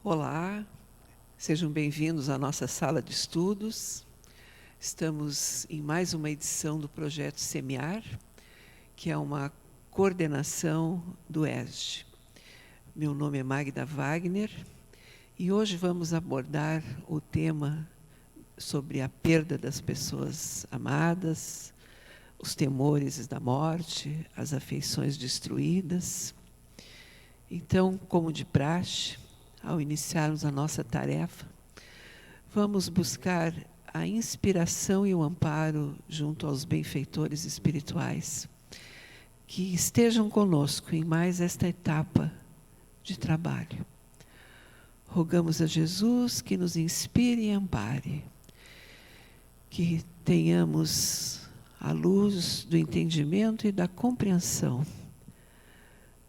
Olá, sejam bem-vindos à nossa sala de estudos. Estamos em mais uma edição do projeto Semear, que é uma coordenação do ESG. Meu nome é Magda Wagner e hoje vamos abordar o tema sobre a perda das pessoas amadas, os temores da morte, as afeições destruídas. Então, como de praxe, ao iniciarmos a nossa tarefa, vamos buscar a inspiração e o amparo junto aos benfeitores espirituais que estejam conosco em mais esta etapa de trabalho. Rogamos a Jesus que nos inspire e ampare, que tenhamos a luz do entendimento e da compreensão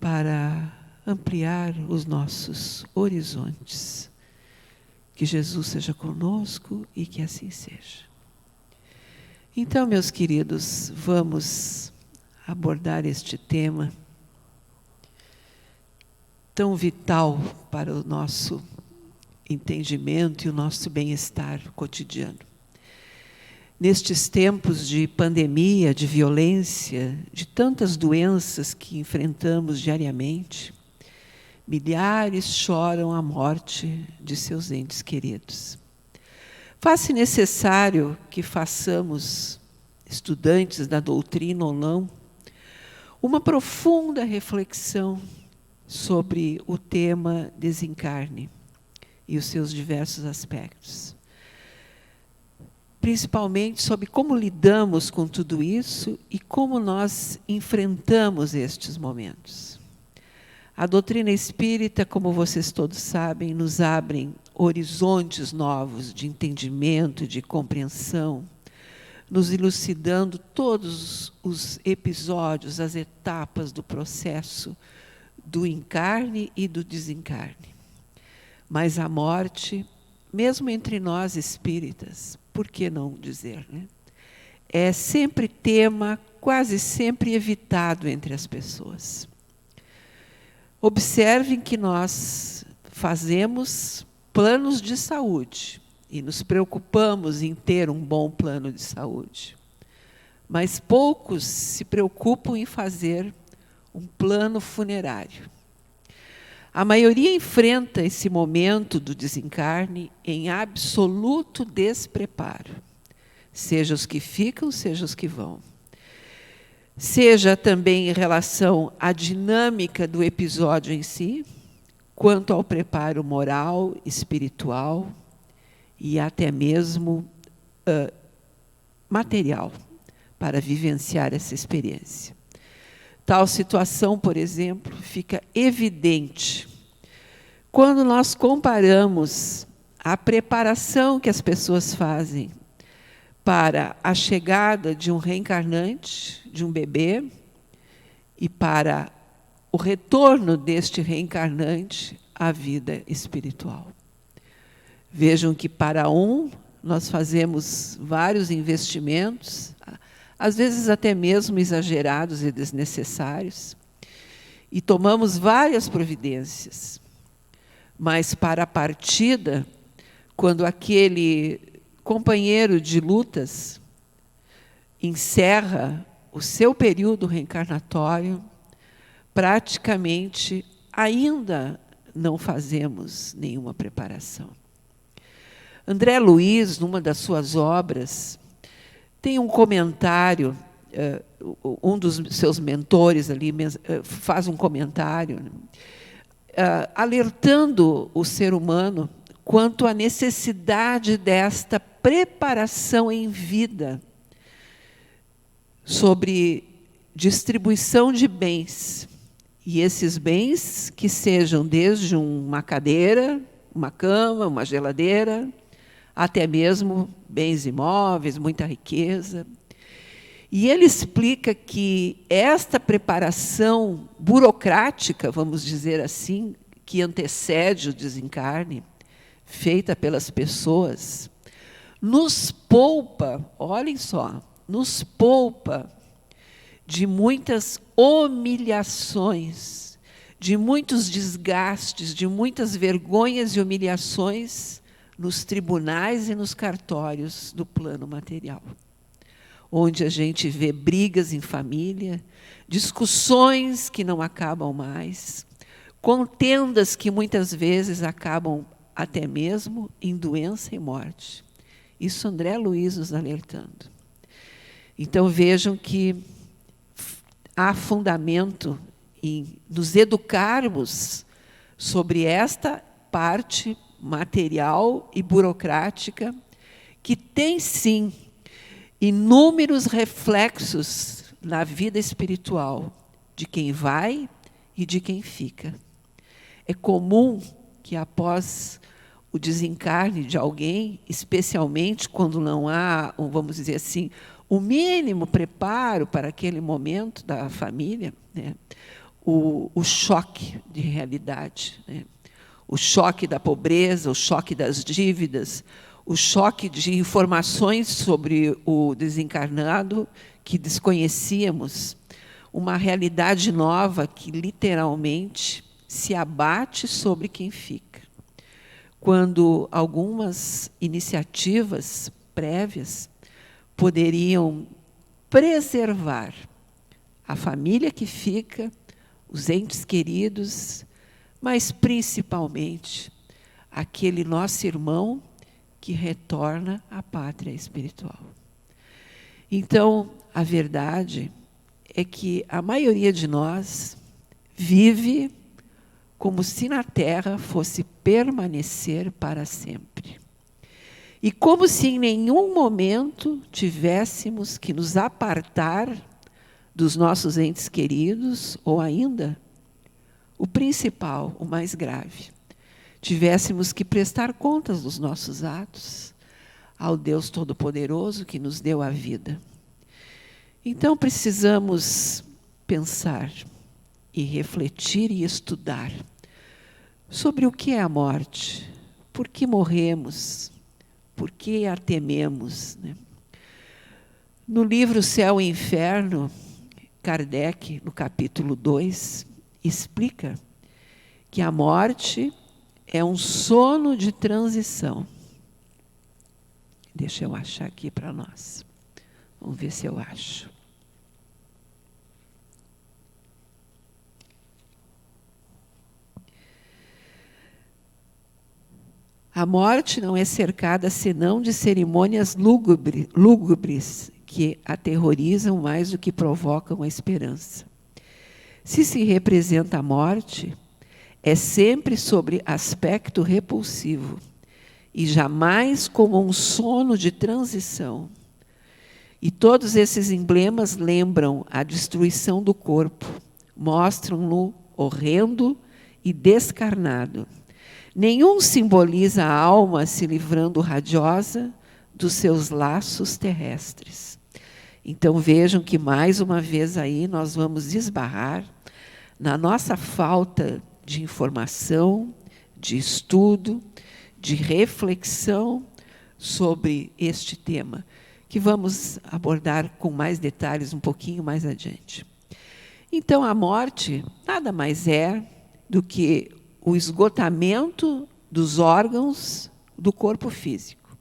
para ampliar os nossos horizontes. Que Jesus seja conosco e que assim seja. Então, meus queridos, vamos abordar este tema tão vital para o nosso entendimento e o nosso bem-estar cotidiano. Nestes tempos de pandemia, de violência, de tantas doenças que enfrentamos diariamente, milhares choram a morte de seus entes queridos. Faz-se necessário que façamos, estudantes da doutrina ou não, uma profunda reflexão sobre o tema desencarne e os seus diversos aspectos. Principalmente sobre como lidamos com tudo isso e como nós enfrentamos estes momentos. A doutrina espírita, como vocês todos sabem, nos abre horizontes novos de entendimento, de compreensão, nos elucidando todos os episódios, as etapas do processo do encarne e do desencarne. Mas a morte, mesmo entre nós espíritas, por que não dizer, né? É sempre tema, quase sempre evitado entre as pessoas. Observem que nós fazemos planos de saúde e nos preocupamos em ter um bom plano de saúde. Mas poucos se preocupam em fazer um plano funerário. A maioria enfrenta esse momento do desencarne em absoluto despreparo, seja os que ficam, seja os que vão. Seja também em relação à dinâmica do episódio em si, quanto ao preparo moral, espiritual e até mesmo material para vivenciar essa experiência. Tal situação, por exemplo, fica evidente quando nós comparamos a preparação que as pessoas fazem para a chegada de um reencarnante, de um bebê, e para o retorno deste reencarnante à vida espiritual. Vejam que para um nós fazemos vários investimentos, às vezes até mesmo exagerados e desnecessários, e tomamos várias providências. Mas para a partida, quando aquele companheiro de lutas encerra o seu período reencarnatório, praticamente ainda não fazemos nenhuma preparação. André Luiz, numa das suas obras, tem um comentário, um dos seus mentores ali faz um comentário, alertando o ser humano quanto à necessidade desta preparação em vida sobre distribuição de bens. E esses bens que sejam desde uma cadeira, uma cama, uma geladeira, até mesmo bens imóveis, muita riqueza. E ele explica que esta preparação burocrática, vamos dizer assim, que antecede o desencarne, feita pelas pessoas, nos poupa, olhem só, nos poupa de muitas humilhações, de muitos desgastes, de muitas vergonhas e humilhações nos tribunais e nos cartórios do plano material, onde a gente vê brigas em família, discussões que não acabam mais, contendas que muitas vezes acabam até mesmo em doença e morte. Isso André Luiz nos alertando. Então vejam que há fundamento em nos educarmos sobre esta parte material e burocrática, que tem, sim, inúmeros reflexos na vida espiritual de quem vai e de quem fica. É comum que, após o desencarne de alguém, especialmente quando não há, vamos dizer assim, o mínimo preparo para aquele momento da família, né, o choque de realidade, né, o choque da pobreza, o choque das dívidas, o choque de informações sobre o desencarnado que desconhecíamos, uma realidade nova que literalmente se abate sobre quem fica. Quando algumas iniciativas prévias poderiam preservar a família que fica, os entes queridos, mas principalmente aquele nosso irmão que retorna à pátria espiritual. Então, a verdade é que a maioria de nós vive como se na Terra fosse permanecer para sempre. E como se em nenhum momento tivéssemos que nos apartar dos nossos entes queridos, ou ainda, o principal, o mais grave, tivéssemos que prestar contas dos nossos atos ao Deus Todo-Poderoso que nos deu a vida. Então, precisamos pensar e refletir e estudar sobre o que é a morte, por que morremos, por que a tememos, né? No livro Céu e Inferno, Kardec, no capítulo 2, explica que a morte é um sono de transição. Deixa eu achar aqui para nós. Vamos ver se eu acho. A morte não é cercada senão de cerimônias lúgubres que aterrorizam mais do que provocam a esperança. Se representa a morte, é sempre sobre aspecto repulsivo e jamais como um sono de transição. E todos esses emblemas lembram a destruição do corpo, mostram-no horrendo e descarnado. Nenhum simboliza a alma se livrando radiosa dos seus laços terrestres. Então vejam que mais uma vez aí nós vamos esbarrar na nossa falta de informação, de estudo, de reflexão sobre este tema, que vamos abordar com mais detalhes um pouquinho mais adiante. Então, a morte nada mais é do que o esgotamento dos órgãos do corpo físico.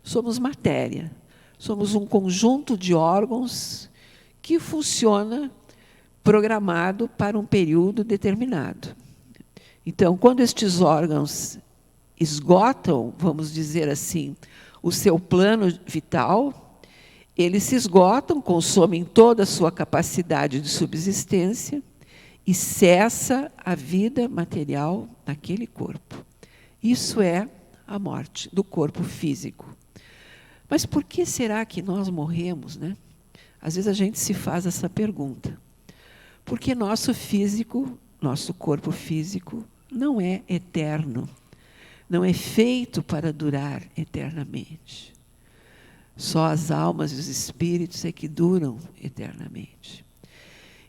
Somos matéria, somos um conjunto de órgãos que funciona programado para um período determinado. Então, quando estes órgãos esgotam, vamos dizer assim, o seu plano vital, eles se esgotam, consomem toda a sua capacidade de subsistência e cessa a vida material naquele corpo. Isso é a morte do corpo físico. Mas por que será que nós morremos, né? Às vezes a gente se faz essa pergunta. Porque nosso físico, nosso corpo físico, não é eterno. Não é feito para durar eternamente. Só as almas e os espíritos é que duram eternamente.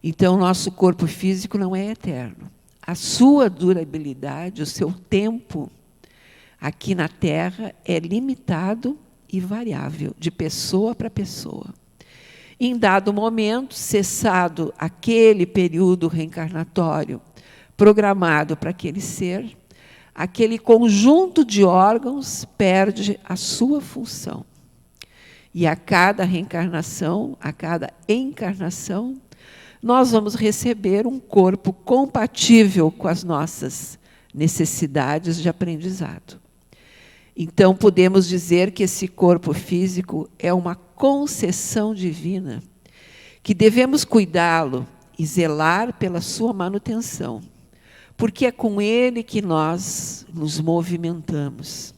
Então, nosso corpo físico não é eterno. A sua durabilidade, o seu tempo aqui na Terra é limitado e variável, de pessoa para pessoa. Em dado momento, cessado aquele período reencarnatório programado para aquele ser, aquele conjunto de órgãos perde a sua função. E a cada reencarnação, a cada encarnação, nós vamos receber um corpo compatível com as nossas necessidades de aprendizado. Então, podemos dizer que esse corpo físico é uma concessão divina, que devemos cuidá-lo e zelar pela sua manutenção, porque é com ele que nós nos movimentamos,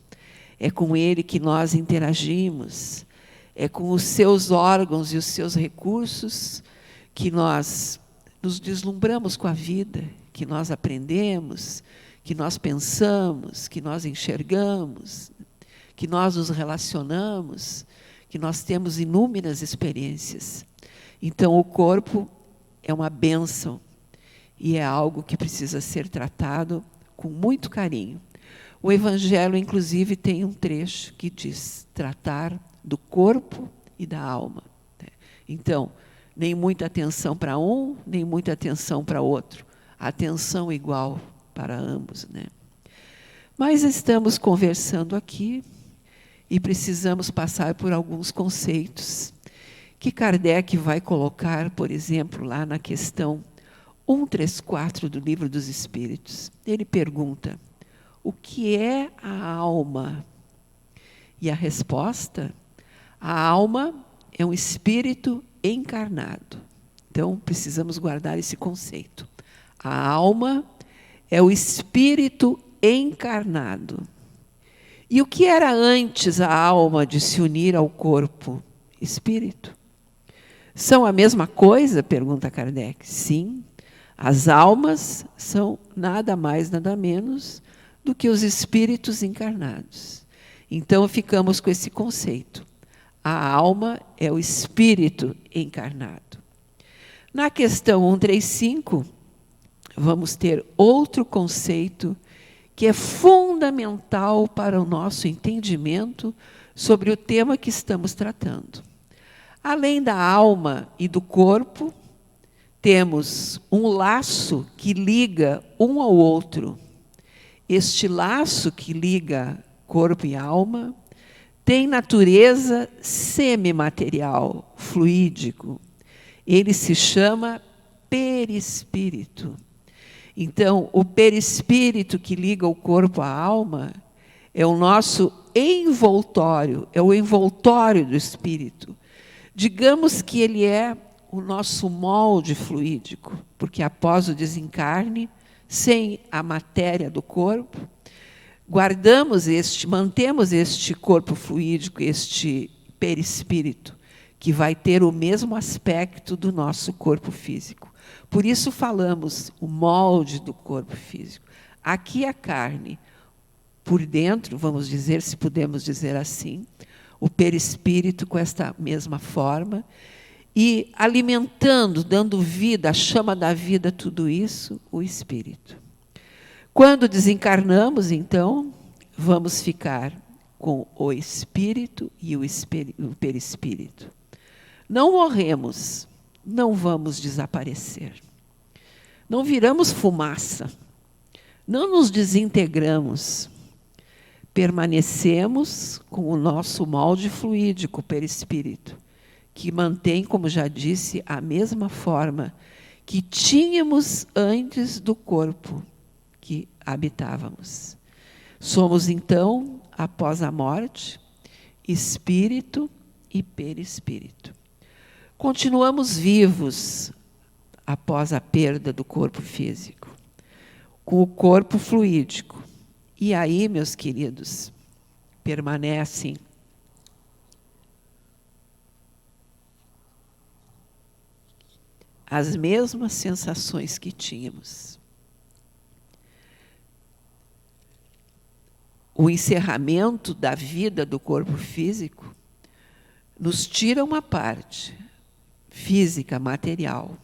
é com ele que nós interagimos, é com os seus órgãos e os seus recursos que nós nos deslumbramos com a vida, que nós aprendemos, que nós pensamos, que nós enxergamos, que nós nos relacionamos, que nós temos inúmeras experiências. Então, o corpo é uma bênção e é algo que precisa ser tratado com muito carinho. O Evangelho, inclusive, tem um trecho que diz tratar do corpo e da alma. Então, nem muita atenção para um, nem muita atenção para outro. Atenção igual para ambos, né? Mas estamos conversando aqui e precisamos passar por alguns conceitos que Kardec vai colocar, por exemplo, lá na questão 134 do Livro dos Espíritos. Ele pergunta: o que é a alma? E a resposta: a alma é um espírito encarnado. Então, precisamos guardar esse conceito. A alma é o espírito encarnado. E o que era antes a alma de se unir ao corpo? Espírito. São a mesma coisa? Pergunta Kardec. Sim, as almas são nada mais, nada menos do que os espíritos encarnados. Então, ficamos com esse conceito. A alma é o espírito encarnado. Na questão 135, vamos ter outro conceito que é fundamental para o nosso entendimento sobre o tema que estamos tratando. Além da alma e do corpo, temos um laço que liga um ao outro. Este laço que liga corpo e alma tem natureza semimaterial, fluídico. Ele se chama perispírito. Então, o perispírito que liga o corpo à alma é o nosso envoltório, é o envoltório do espírito. Digamos que ele é o nosso molde fluídico, porque após o desencarne, sem a matéria do corpo, mantemos este corpo fluídico, este perispírito, que vai ter o mesmo aspecto do nosso corpo físico. Por isso falamos o molde do corpo físico. Aqui a carne, por dentro, vamos dizer, se podemos dizer assim, o perispírito com esta mesma forma, e alimentando, dando vida, a chama da vida, tudo isso, o espírito. Quando desencarnamos, então, vamos ficar com o espírito e o perispírito. Não morremos, não vamos desaparecer. Não viramos fumaça, não nos desintegramos. Permanecemos com o nosso molde fluídico, o perispírito, que mantém, como já disse, a mesma forma que tínhamos antes do corpo que habitávamos. Somos, então, após a morte, espírito e perispírito. Continuamos vivos após a perda do corpo físico, com o corpo fluídico. E aí, meus queridos, permanecem as mesmas sensações que tínhamos. O encerramento da vida do corpo físico nos tira uma parte física, material,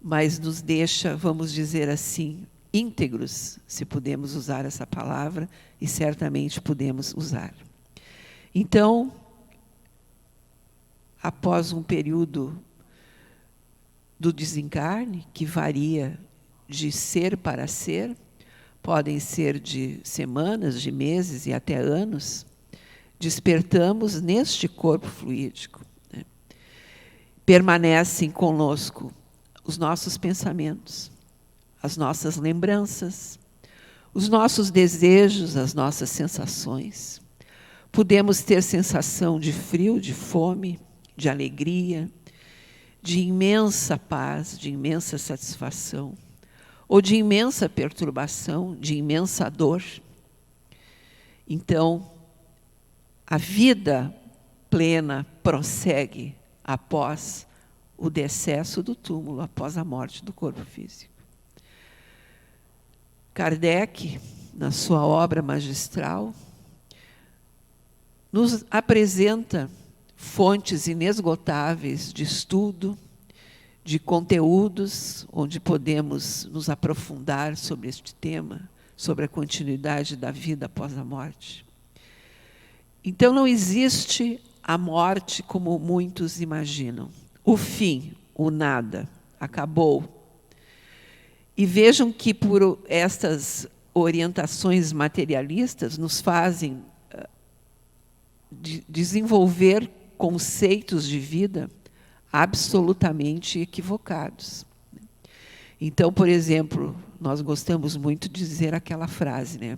mas nos deixa, vamos dizer assim, íntegros, se podemos usar essa palavra, e certamente podemos usar. Então, após um período do desencarne, que varia de ser para ser, podem ser de semanas, de meses e até anos, despertamos neste corpo fluídico. Né? Permanecem conosco os nossos pensamentos, as nossas lembranças, os nossos desejos, as nossas sensações. Podemos ter sensação de frio, de fome, de alegria, de imensa paz, de imensa satisfação, ou de imensa perturbação, de imensa dor. Então, a vida plena prossegue após o decesso do túmulo, após a morte do corpo físico. Kardec, na sua obra magistral, nos apresenta fontes inesgotáveis de estudo, de conteúdos, onde podemos nos aprofundar sobre este tema, sobre a continuidade da vida após a morte. Então, não existe a morte como muitos imaginam. O fim, o nada, acabou. E vejam que, por estas orientações materialistas, nos fazem desenvolver conceitos de vida absolutamente equivocados. Então, por exemplo, nós gostamos muito de dizer aquela frase, né?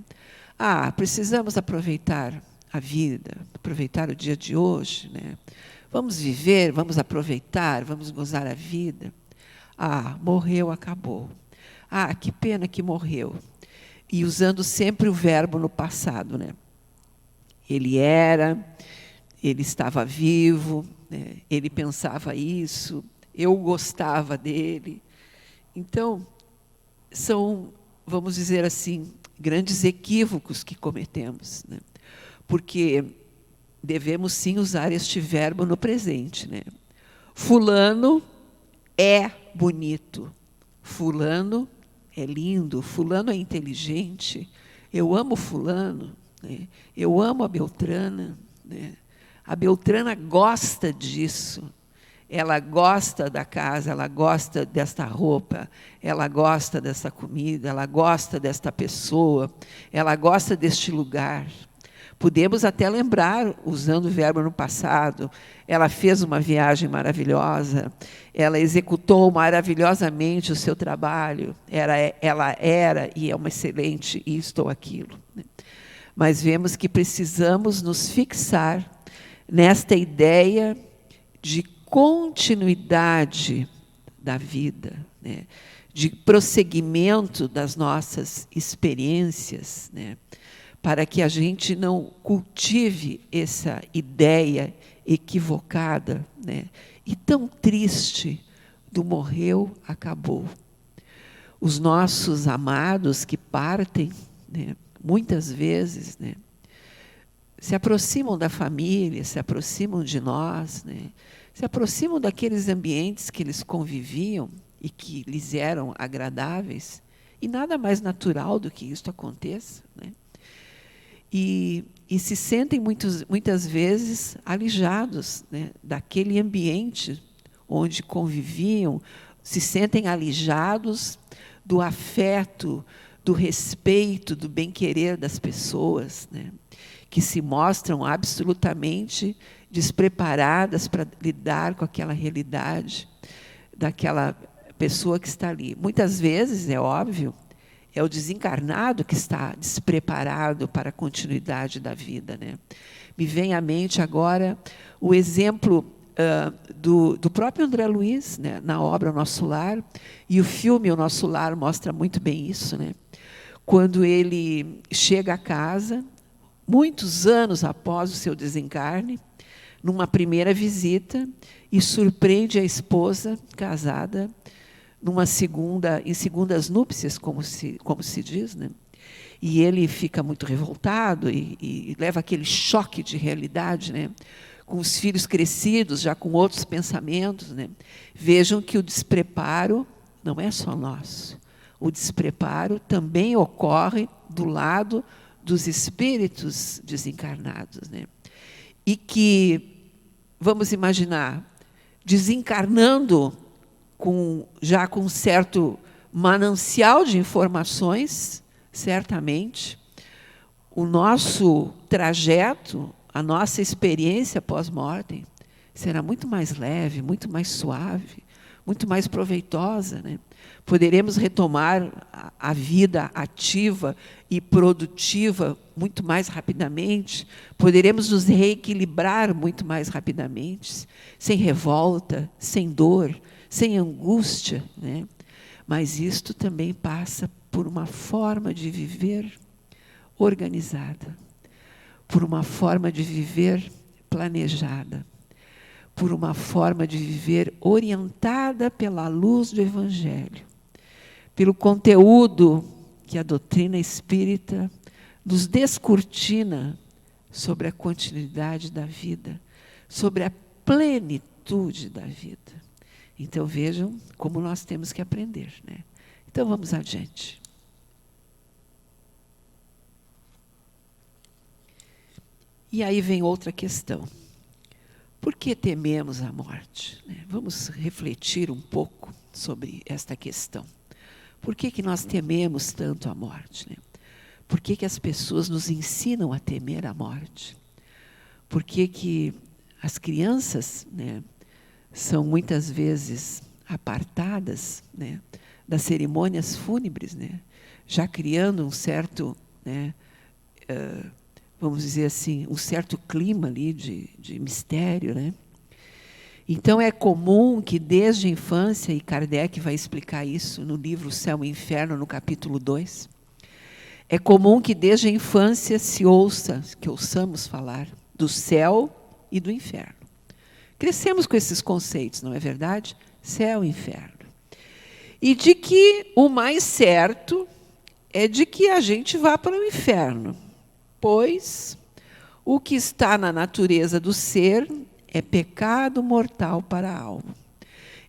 Precisamos aproveitar a vida, aproveitar o dia de hoje, né? Vamos viver, vamos aproveitar, vamos gozar a vida. Morreu, acabou. Que pena que morreu. E usando sempre o verbo no passado, né? Ele estava vivo, né? Ele pensava isso, eu gostava dele. Então, são, vamos dizer assim, grandes equívocos que cometemos, né? Porque devemos sim usar este verbo no presente, né? Fulano é bonito, fulano é lindo, fulano é inteligente, eu amo fulano, né? Eu amo a Beltrana, né? A Beltrana gosta disso, ela gosta da casa, ela gosta desta roupa, ela gosta dessa comida, ela gosta desta pessoa, ela gosta deste lugar. Podemos até lembrar, usando o verbo no passado, ela fez uma viagem maravilhosa, ela executou maravilhosamente o seu trabalho, ela era e é uma excelente isto ou aquilo. Mas vemos que precisamos nos fixar nesta ideia de continuidade da vida, né? De prosseguimento das nossas experiências, né? Para que a gente não cultive essa ideia equivocada, né? E tão triste do morreu, acabou. Os nossos amados que partem, né? Muitas vezes, né? Se aproximam da família, se aproximam de nós, né? Se aproximam daqueles ambientes que eles conviviam e que lhes eram agradáveis, e nada mais natural do que isso aconteça, né? E se sentem muitas vezes alijados, né, daquele ambiente onde conviviam, se sentem alijados do afeto, do respeito, do bem-querer das pessoas, né, que se mostram absolutamente despreparadas para lidar com aquela realidade daquela pessoa que está ali. Muitas vezes, é óbvio, é o desencarnado que está despreparado para a continuidade da vida, né? Me vem à mente agora o exemplo do próprio André Luiz, né, na obra O Nosso Lar, e o filme O Nosso Lar mostra muito bem isso, né? Quando ele chega a casa, muitos anos após o seu desencarne, numa primeira visita, e surpreende a esposa casada em segundas núpcias, como se diz, né? E ele fica muito revoltado e leva aquele choque de realidade, né? Com os filhos crescidos, já com outros pensamentos, né? Vejam que o despreparo não é só nosso. O despreparo também ocorre do lado dos espíritos desencarnados, né? E que, vamos imaginar, desencarnando já com certo manancial de informações, certamente. O nosso trajeto, a nossa experiência pós-mortem será muito mais leve, muito mais suave, muito mais proveitosa, né? Poderemos retomar a vida ativa e produtiva muito mais rapidamente, poderemos nos reequilibrar muito mais rapidamente, sem revolta, sem dor, sem angústia, né? Mas isto também passa por uma forma de viver organizada, por uma forma de viver planejada, por uma forma de viver orientada pela luz do Evangelho, pelo conteúdo que a doutrina espírita nos descortina sobre a continuidade da vida, sobre a plenitude da vida. Então, vejam como nós temos que aprender, né? Então, vamos adiante. E aí vem outra questão. Por que tememos a morte? Vamos refletir um pouco sobre esta questão. Por que nós tememos tanto a morte? Por que as pessoas nos ensinam a temer a morte? Por que as crianças, né, são muitas vezes apartadas, né, das cerimônias fúnebres, né, já criando um certo, né, vamos dizer assim, um certo clima ali de mistério, né? Então, é comum que desde a infância, e Kardec vai explicar isso no livro Céu e Inferno, no capítulo 2, é comum que desde a infância que ouçamos falar do céu e do inferno. Crescemos com esses conceitos, não é verdade? Céu e inferno. E de que o mais certo é de que a gente vá para o inferno, pois o que está na natureza do ser é pecado mortal para a alma.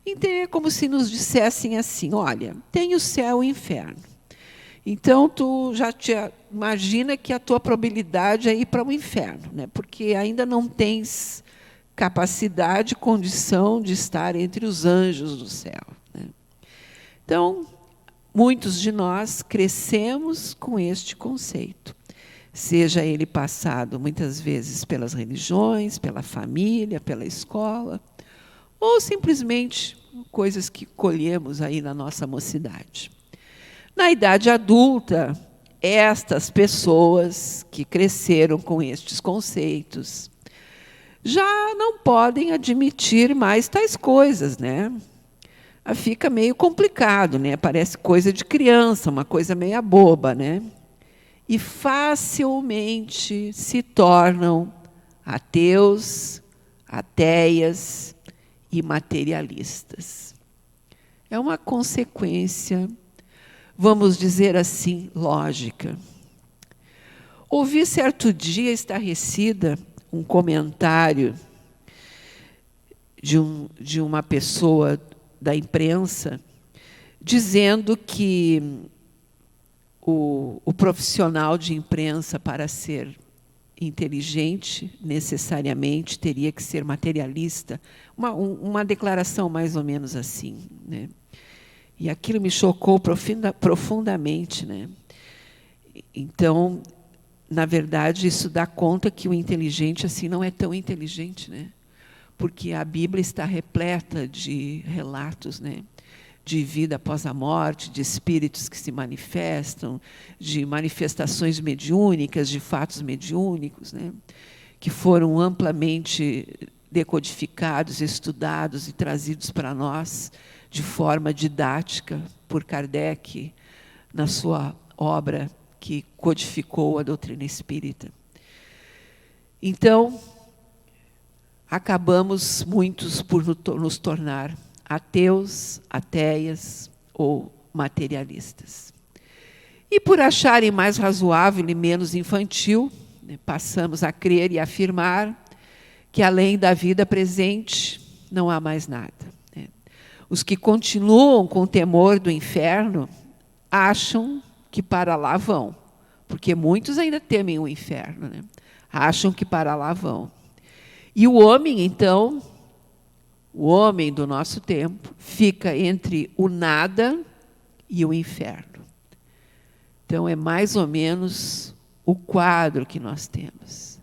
Então, é como se nos dissessem assim, olha, tem o céu e o inferno. Então, tu já te imagina que a tua probabilidade é ir para o inferno, né? Porque ainda não tens capacidade, condição de estar entre os anjos do céu, né? Então, muitos de nós crescemos com este conceito, seja ele passado muitas vezes pelas religiões, pela família, pela escola, ou simplesmente coisas que colhemos aí na nossa mocidade. Na idade adulta, estas pessoas que cresceram com estes conceitos já não podem admitir mais tais coisas, né? Fica meio complicado, né? Parece coisa de criança, uma coisa meia boba, né? E facilmente se tornam ateus, ateias e materialistas. É uma consequência, vamos dizer assim, lógica. Ouvi certo dia, estarrecida, um comentário de uma pessoa da imprensa, dizendo que o profissional de imprensa, para ser inteligente, necessariamente teria que ser materialista. Uma declaração mais ou menos assim, né? E aquilo me chocou profundamente, né? Então, na verdade, isso dá conta que o inteligente assim não é tão inteligente, né? Porque a Bíblia está repleta de relatos, né, de vida após a morte, de espíritos que se manifestam, de manifestações mediúnicas, de fatos mediúnicos, né, que foram amplamente decodificados, estudados e trazidos para nós de forma didática por Kardec, na sua obra que codificou a doutrina espírita. Então, acabamos muitos por nos tornar ateus, ateias ou materialistas. E por acharem mais razoável e menos infantil, né, passamos a crer e afirmar que além da vida presente não há mais nada, né? Os que continuam com temor do inferno acham que para lá vão, porque muitos ainda temem o inferno, né? Acham que para lá vão. E o homem, então, o homem do nosso tempo, fica entre o nada e o inferno. Então, é mais ou menos o quadro que nós temos.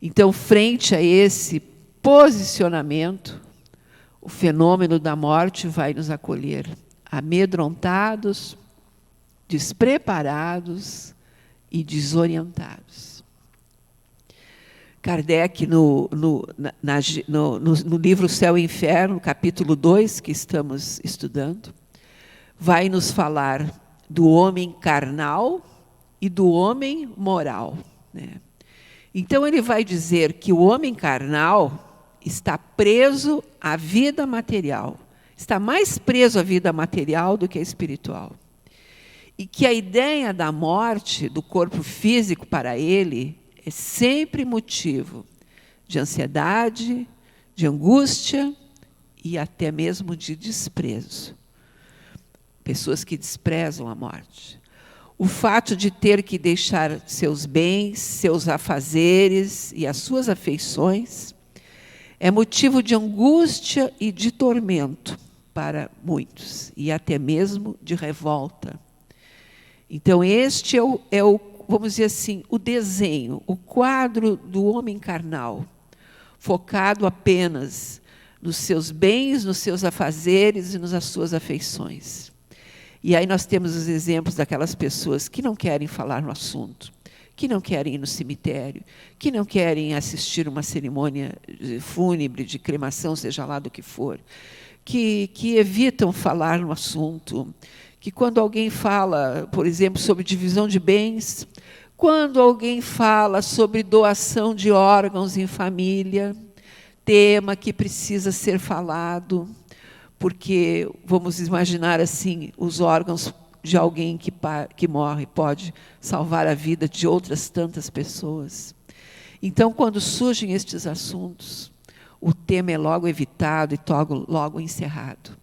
Então, frente a esse posicionamento, o fenômeno da morte vai nos acolher amedrontados, despreparados e desorientados. Kardec, no livro Céu e Inferno, capítulo 2, que estamos estudando, vai nos falar do homem carnal e do homem moral, né? Então, ele vai dizer que o homem carnal está preso à vida material, está mais preso à vida material do que à espiritual. E que a ideia da morte do corpo físico para ele é sempre motivo de ansiedade, de angústia e até mesmo de desprezo. Pessoas que desprezam a morte. O fato de ter que deixar seus bens, seus afazeres e as suas afeições é motivo de angústia e de tormento para muitos, e até mesmo de revolta. Então, este é o, vamos dizer assim, o desenho, o quadro do homem carnal, focado apenas nos seus bens, nos seus afazeres e nas suas afeições. E aí nós temos os exemplos daquelas pessoas que não querem falar no assunto, que não querem ir no cemitério, que não querem assistir uma cerimônia fúnebre, de cremação, seja lá do que for, que evitam falar no assunto, que quando alguém fala, por exemplo, sobre divisão de bens, quando alguém fala sobre doação de órgãos em família, tema que precisa ser falado, porque, vamos imaginar assim, os órgãos de alguém que morre pode salvar a vida de outras tantas pessoas. Então, quando surgem estes assuntos, o tema é logo evitado e logo encerrado.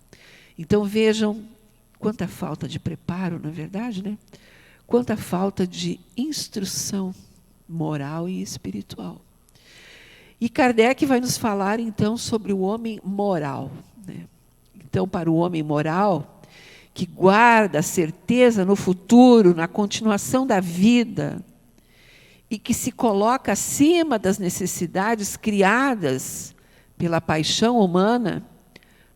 Então, vejam quanta falta de preparo, na verdade, né? Quanta falta de instrução moral e espiritual. E Kardec vai nos falar, então, sobre o homem moral, né? Então, para o homem moral, que guarda a certeza no futuro, na continuação da vida, e que se coloca acima das necessidades criadas pela paixão humana,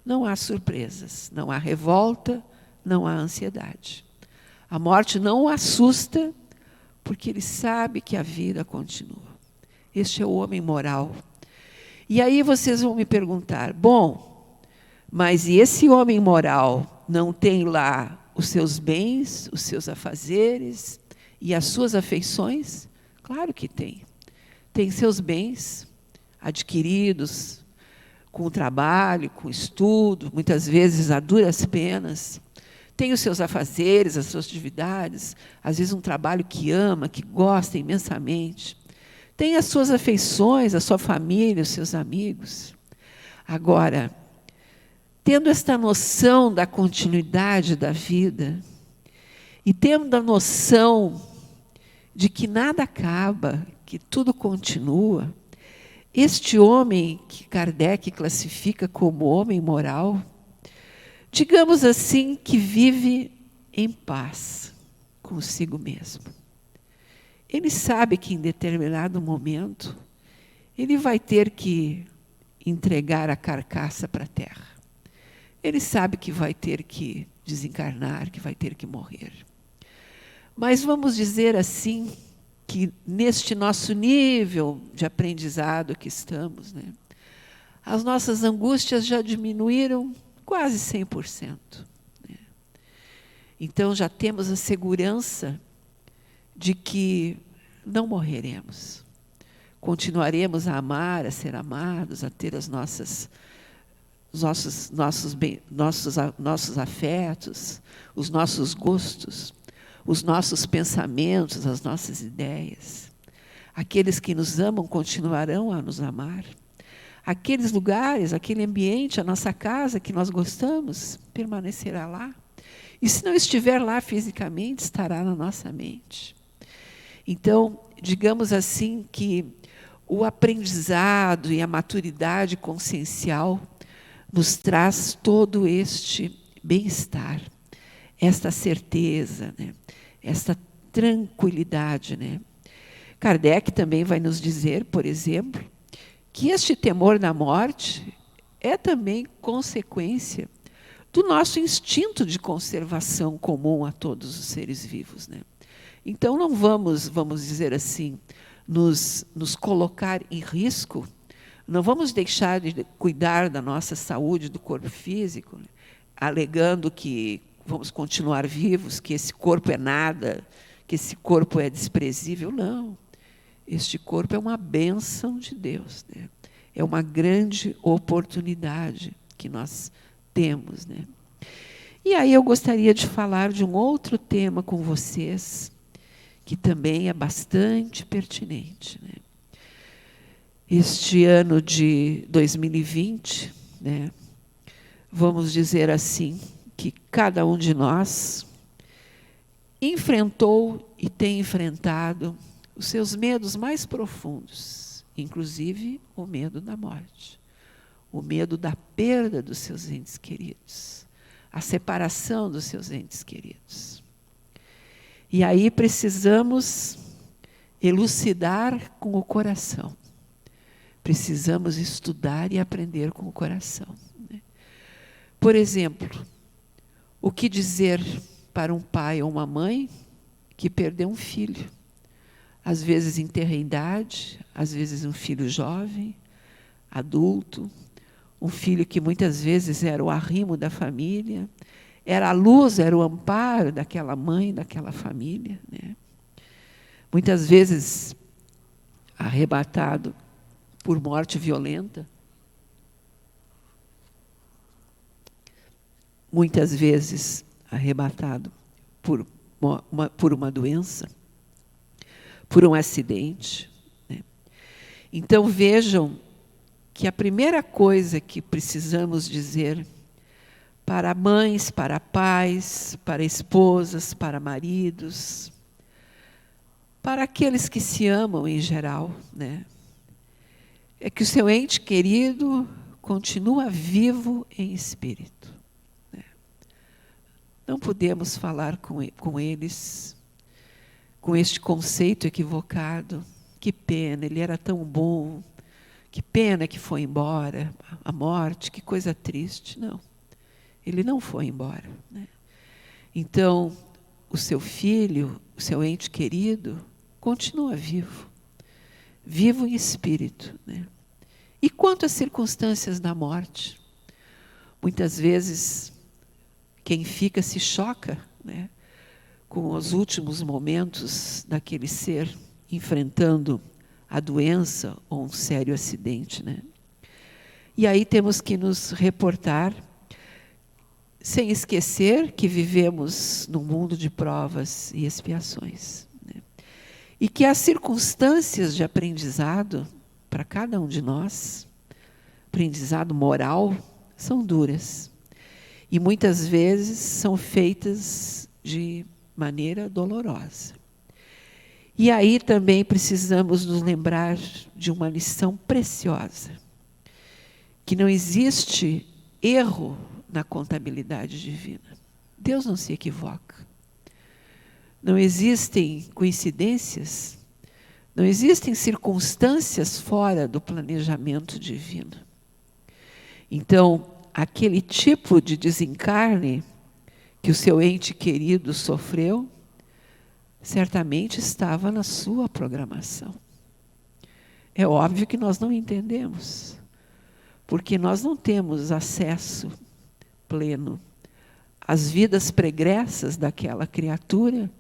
não há surpresas, não há revolta, não há ansiedade. A morte não o assusta, porque ele sabe que a vida continua. Este é o homem moral. E aí vocês vão me perguntar, bom, mas e esse homem moral não tem lá os seus bens, os seus afazeres e as suas afeições? Claro que tem. Tem seus bens adquiridos com o trabalho, com o estudo, muitas vezes a duras penas. Tem os seus afazeres, as suas atividades, às vezes um trabalho que ama, que gosta imensamente. Tem as suas afeições, a sua família, os seus amigos. Agora, tendo esta noção da continuidade da vida, e tendo a noção de que nada acaba, que tudo continua, este homem que Kardec classifica como homem moral, digamos assim, que vive em paz consigo mesmo. Ele sabe que em determinado momento ele vai ter que entregar a carcaça para a terra. Ele sabe que vai ter que desencarnar, que vai ter que morrer. Mas vamos dizer assim, que neste nosso nível de aprendizado que estamos, né, as nossas angústias já diminuíram quase 100%. Né? Então, já temos a segurança de que não morreremos. Continuaremos a amar, a ser amados, a ter as nossos afetos, os nossos gostos, os nossos pensamentos, as nossas ideias. Aqueles que nos amam continuarão a nos amar. Aqueles lugares, aquele ambiente, a nossa casa que nós gostamos, permanecerá lá. E se não estiver lá fisicamente, estará na nossa mente. Então, digamos assim que o aprendizado e a maturidade consciencial nos traz todo este bem-estar, esta certeza, né? Esta tranquilidade, né? Kardec também vai nos dizer, por exemplo, que este temor da morte é também consequência do nosso instinto de conservação comum a todos os seres vivos, né? Então, não vamos dizer assim, nos colocar em risco, não vamos deixar de cuidar da nossa saúde, do corpo físico, né? Alegando que vamos continuar vivos, que esse corpo é nada, que esse corpo é desprezível. Não. Este corpo é uma bênção de Deus, né? É uma grande oportunidade que nós temos, né? E aí eu gostaria de falar de um outro tema com vocês, que também é bastante pertinente, né? Este ano de 2020, né, vamos dizer assim, que cada um de nós enfrentou e tem enfrentado os seus medos mais profundos, inclusive o medo da morte, o medo da perda dos seus entes queridos, a separação dos seus entes queridos. E aí precisamos elucidar com o coração. Precisamos estudar e aprender com o coração, né? Por exemplo, o que dizer para um pai ou uma mãe que perdeu um filho? Às vezes em tenra idade, às vezes um filho jovem, adulto, um filho que muitas vezes era o arrimo da família, era a luz, era o amparo daquela mãe, daquela família, né? Muitas vezes arrebatado por morte violenta, muitas vezes arrebatado por uma doença, por um acidente, né? Então vejam que a primeira coisa que precisamos dizer para mães, para pais, para esposas, para maridos, para aqueles que se amam em geral, né, é que o seu ente querido continua vivo em espírito, né? Não podemos falar com eles com este conceito equivocado. Que pena, ele era tão bom, que pena que foi embora, a morte, que coisa triste. Não, ele não foi embora, né? Então, o seu filho, o seu ente querido, continua vivo, vivo em espírito, né? E quanto às circunstâncias da morte? Muitas vezes, quem fica se choca, né, com os últimos momentos daquele ser enfrentando a doença ou um sério acidente, né? E aí temos que nos reportar, sem esquecer que vivemos num mundo de provas e expiações, né? E que as circunstâncias de aprendizado para cada um de nós, aprendizado moral, são duras. E muitas vezes são feitas de maneira dolorosa. E aí também precisamos nos lembrar de uma lição preciosa, que não existe erro na contabilidade divina. Deus não se equivoca. Não existem coincidências, não existem circunstâncias fora do planejamento divino. Então, aquele tipo de desencarne que o seu ente querido sofreu, certamente estava na sua programação. É óbvio que nós não entendemos, porque nós não temos acesso pleno às vidas pregressas daquela criatura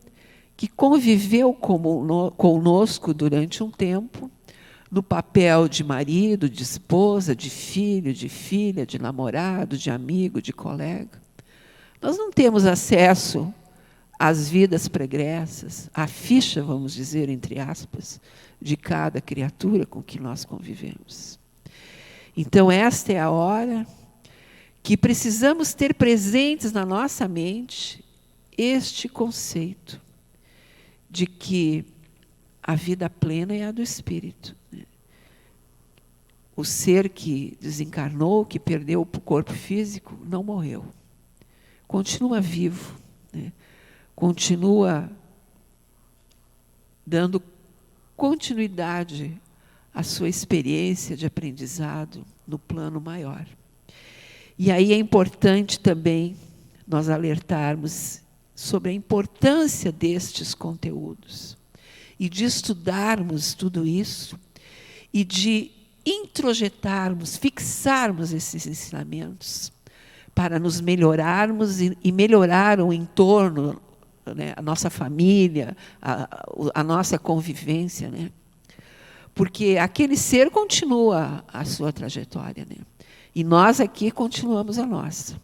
que conviveu conosco durante um tempo, no papel de marido, de esposa, de filho, de filha, de namorado, de amigo, de colega. Nós não temos acesso às vidas pregressas, à ficha, vamos dizer, entre aspas, de cada criatura com que nós convivemos. Então, esta é a hora que precisamos ter presentes na nossa mente este conceito de que a vida plena é a do espírito, né? O ser que desencarnou, que perdeu o corpo físico, não morreu. Continua vivo, né, continua dando continuidade à sua experiência de aprendizado no plano maior. E aí é importante também nós alertarmos sobre a importância destes conteúdos e de estudarmos tudo isso e de introjetarmos, fixarmos esses ensinamentos para nos melhorarmos e melhorar o entorno, né, a nossa família, a nossa convivência, né? Porque aquele ser continua a sua trajetória, né? E nós aqui continuamos a nossa.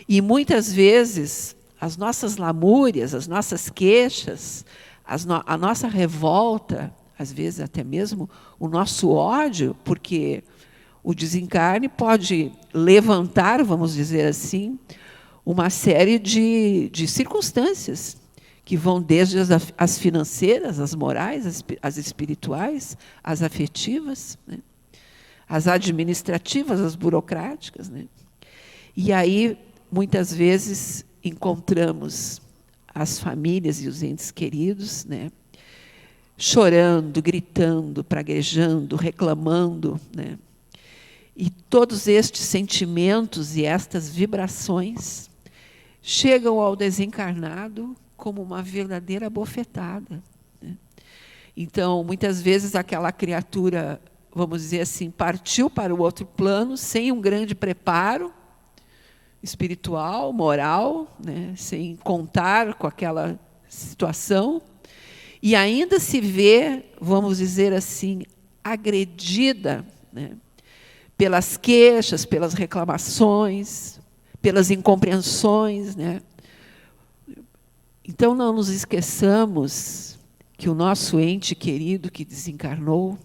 E muitas vezes as nossas lamúrias, as nossas queixas, a nossa revolta, às vezes até mesmo o nosso ódio, porque o desencarne pode levantar, vamos dizer assim, uma série de circunstâncias que vão desde as financeiras, as morais, as espirituais, as afetivas, né, as administrativas, as burocráticas, né? E aí, muitas vezes, encontramos as famílias e os entes queridos, né, chorando, gritando, praguejando, reclamando, né? E todos estes sentimentos e estas vibrações chegam ao desencarnado como uma verdadeira bofetada, né? Então, muitas vezes, aquela criatura, vamos dizer assim, partiu para o outro plano sem um grande preparo espiritual, moral, né, sem contar com aquela situação, e ainda se vê, vamos dizer assim, agredida, né, pelas queixas, pelas reclamações, pelas incompreensões, né? Então, não nos esqueçamos que o nosso ente querido que desencarnou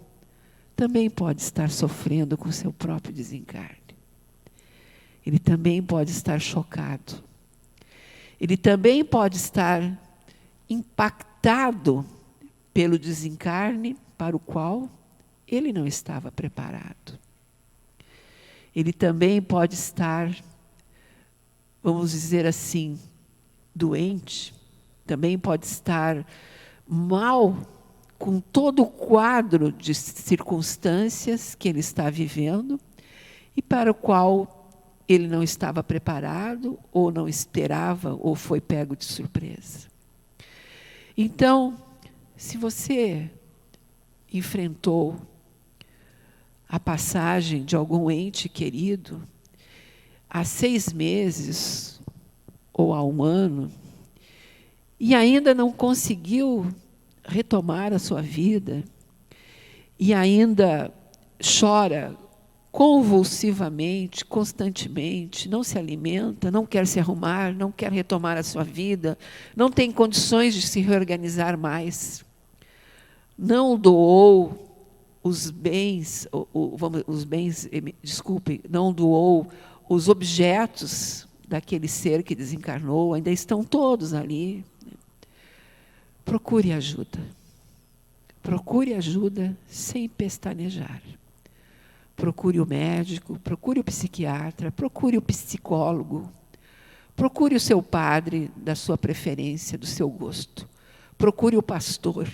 também pode estar sofrendo com o seu próprio desencarne. Ele também pode estar chocado. Ele também pode estar impactado pelo desencarne para o qual ele não estava preparado. Ele também pode estar, vamos dizer assim, doente, também pode estar mal com todo o quadro de circunstâncias que ele está vivendo e para o qual ele não estava preparado, ou não esperava, ou foi pego de surpresa. Então, se você enfrentou a passagem de algum ente querido há 6 meses ou há 1 ano, e ainda não conseguiu retomar a sua vida, e ainda chora convulsivamente, constantemente, não se alimenta, não quer se arrumar, não quer retomar a sua vida, não tem condições de se reorganizar mais, não doou os bens, não doou os objetos daquele ser que desencarnou, ainda estão todos ali. Procure ajuda. Procure ajuda sem pestanejar. Procure o médico, procure o psiquiatra, procure o psicólogo, procure o seu padre da sua preferência, do seu gosto. Procure o pastor.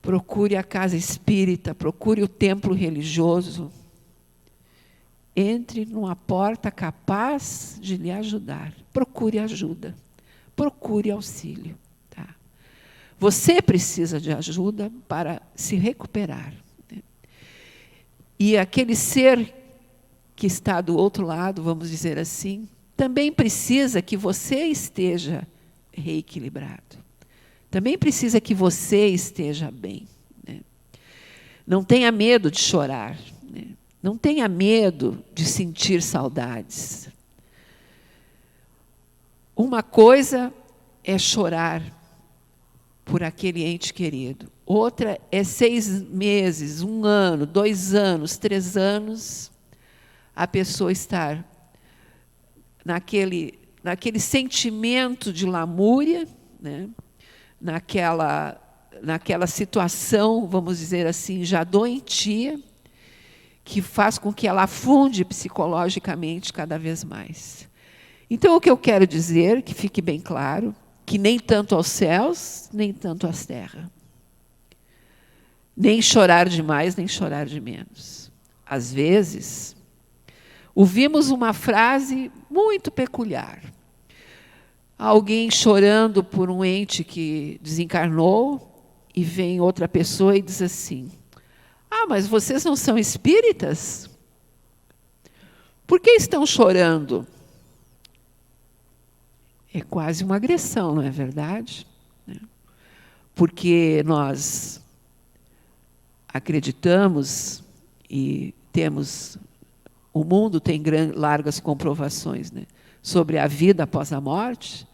Procure a casa espírita, procure o templo religioso. Entre numa porta capaz de lhe ajudar. Procure ajuda. Procure auxílio. Tá? Você precisa de ajuda para se recuperar. E aquele ser que está do outro lado, vamos dizer assim, também precisa que você esteja reequilibrado. Também precisa que você esteja bem, né? Não tenha medo de chorar, né? Não tenha medo de sentir saudades. Uma coisa é chorar por aquele ente querido. Outra é 6 meses, 1 ano, 2 anos, 3 anos, a pessoa estar naquele sentimento de lamúria, né? naquela situação, vamos dizer assim, já doentia, que faz com que ela afunde psicologicamente cada vez mais. Então, o que eu quero dizer, que fique bem claro, que nem tanto aos céus, nem tanto às terras. Nem chorar de mais, nem chorar de menos. Às vezes, ouvimos uma frase muito peculiar. Alguém chorando por um ente que desencarnou, e vem outra pessoa e diz assim: ah, mas vocês não são espíritas? Por que estão chorando? É quase uma agressão, não é verdade? Porque nós acreditamos e temos, o mundo tem largas comprovações, né, sobre a vida após a morte.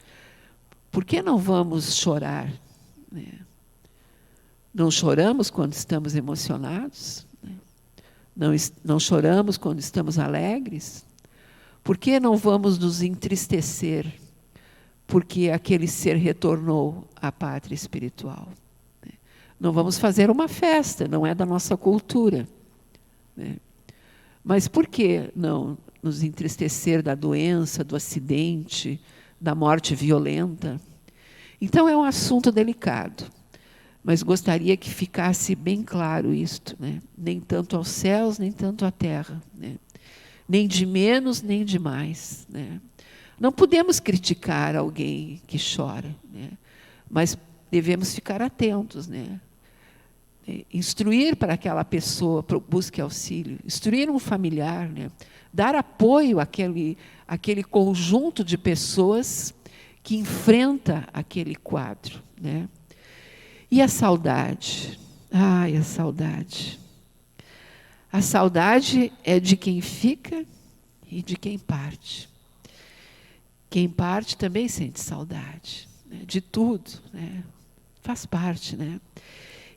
Por que não vamos chorar? Né? Não choramos quando estamos emocionados? Né? Não choramos quando estamos alegres? Por que não vamos nos entristecer porque aquele ser retornou à pátria espiritual? Não vamos fazer uma festa, não é da nossa cultura. Né? Mas por que não nos entristecer da doença, do acidente, da morte violenta? Então é um assunto delicado, mas gostaria que ficasse bem claro isto, né? Nem tanto aos céus, nem tanto à terra, né? Nem de menos, nem de mais, né? Não podemos criticar alguém que chora, né? Mas devemos ficar atentos, né? Instruir para aquela pessoa, busque auxílio, instruir um familiar, né? Dar apoio àquele conjunto de pessoas que enfrenta aquele quadro, né? E a saudade? Ai, a saudade. A saudade é de quem fica e de quem parte. Quem parte também sente saudade, né? De tudo, né? Faz parte, né?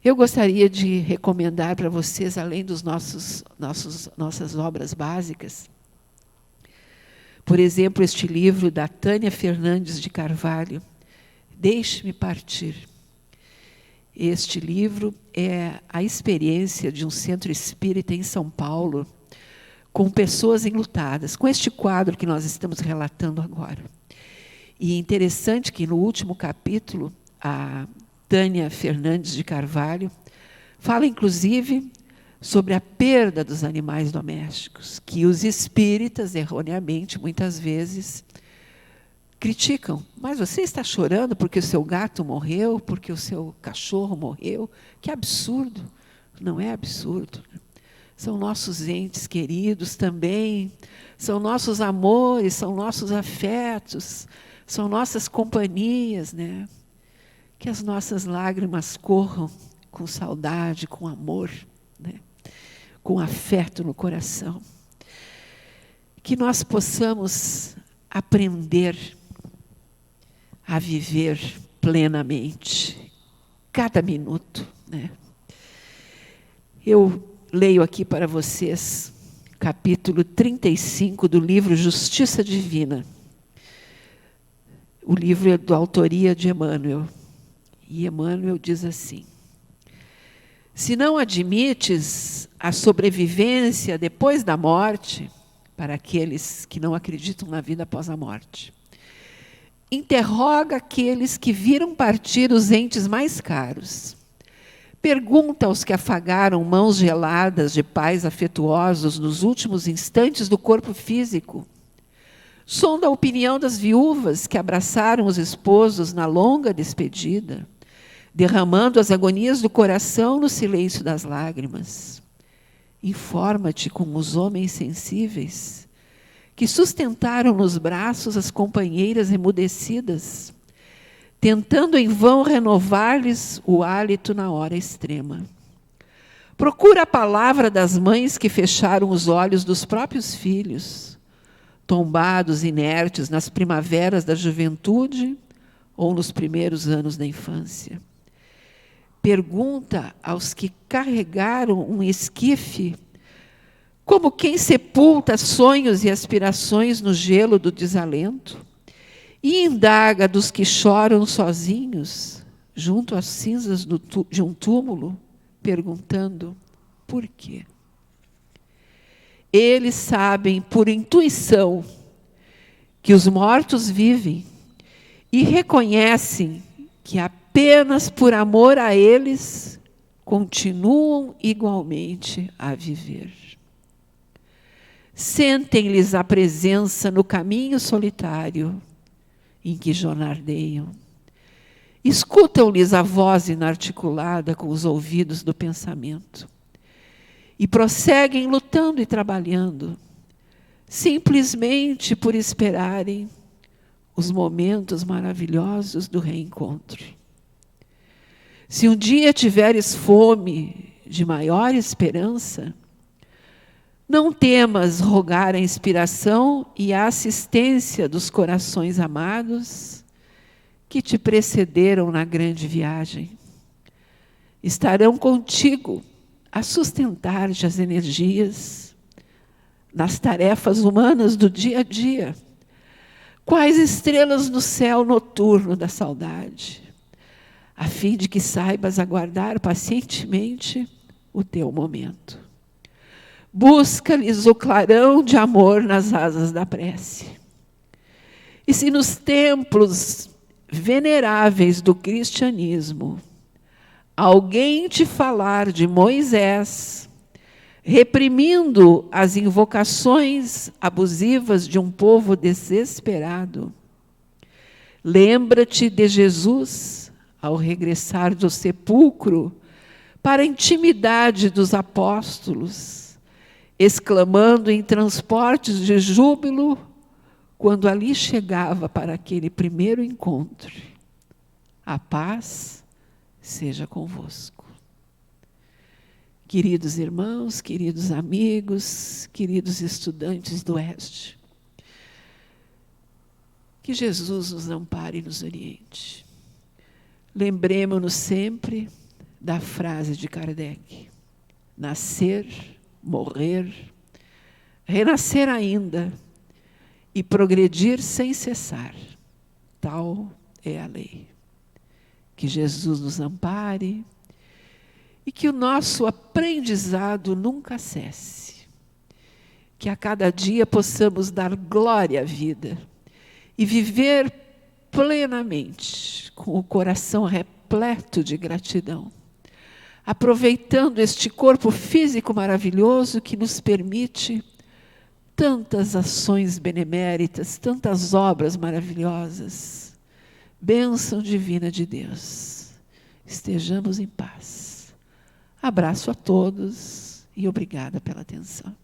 Eu gostaria de recomendar para vocês, além dos nossas obras básicas, por exemplo, este livro da Tânia Fernandes de Carvalho, Deixe-me Partir. Este livro é a experiência de um centro espírita em São Paulo, com pessoas enlutadas, com este quadro que nós estamos relatando agora. E é interessante que no último capítulo, a Tânia Fernandes de Carvalho fala, inclusive, sobre a perda dos animais domésticos, que os espíritas, erroneamente, muitas vezes, criticam. Mas você está chorando porque o seu gato morreu, porque o seu cachorro morreu? Que absurdo! Não é absurdo. São nossos entes queridos também, são nossos amores, são nossos afetos, são nossas companhias, né? Que as nossas lágrimas corram com saudade, com amor, né? Com afeto no coração. Que nós possamos aprender a viver plenamente, cada minuto, né? Eu leio aqui para vocês, capítulo 35 do livro Justiça Divina. O livro é da autoria de Emmanuel. E Emmanuel diz assim: se não admites a sobrevivência depois da morte, para aqueles que não acreditam na vida após a morte, interroga aqueles que viram partir os entes mais caros. Pergunta aos que afagaram mãos geladas de pais afetuosos nos últimos instantes do corpo físico. Sonda a opinião das viúvas que abraçaram os esposos na longa despedida, derramando as agonias do coração no silêncio das lágrimas. Informa-te com os homens sensíveis que sustentaram nos braços as companheiras emudecidas, tentando em vão renovar-lhes o hálito na hora extrema. Procura a palavra das mães que fecharam os olhos dos próprios filhos, tombados inertes nas primaveras da juventude ou nos primeiros anos da infância. Pergunta aos que carregaram um esquife, como quem sepulta sonhos e aspirações no gelo do desalento, e indaga dos que choram sozinhos, junto às cinzas de um túmulo, perguntando por quê. Eles sabem, por intuição, que os mortos vivem e reconhecem que apenas por amor a eles continuam igualmente a viver. Sentem-lhes a presença no caminho solitário em que jornardeiam. Escutam-lhes a voz inarticulada com os ouvidos do pensamento. E prosseguem lutando e trabalhando, simplesmente por esperarem os momentos maravilhosos do reencontro. Se um dia tiveres fome de maior esperança, não temas rogar a inspiração e a assistência dos corações amados que te precederam na grande viagem. Estarão contigo a sustentar-te as energias nas tarefas humanas do dia a dia, quais estrelas no céu noturno da saudade, a fim de que saibas aguardar pacientemente o teu momento. Busca-lhes o clarão de amor nas asas da prece. E se nos templos veneráveis do cristianismo alguém te falar de Moisés, reprimindo as invocações abusivas de um povo desesperado, lembra-te de Jesus ao regressar do sepulcro para a intimidade dos apóstolos, exclamando em transportes de júbilo quando ali chegava para aquele primeiro encontro: a paz seja convosco. Queridos irmãos, queridos amigos, queridos estudantes do Oeste, que Jesus nos ampare e nos oriente. Lembremos-nos sempre da frase de Kardec: nascer, morrer, renascer ainda e progredir sem cessar. Tal é a lei. Que Jesus nos ampare e que o nosso aprendizado nunca cesse. Que a cada dia possamos dar glória à vida e viver plenamente, com o coração repleto de gratidão, aproveitando este corpo físico maravilhoso que nos permite tantas ações beneméritas, tantas obras maravilhosas. Bênção divina de Deus. Estejamos em paz. Abraço a todos e obrigada pela atenção.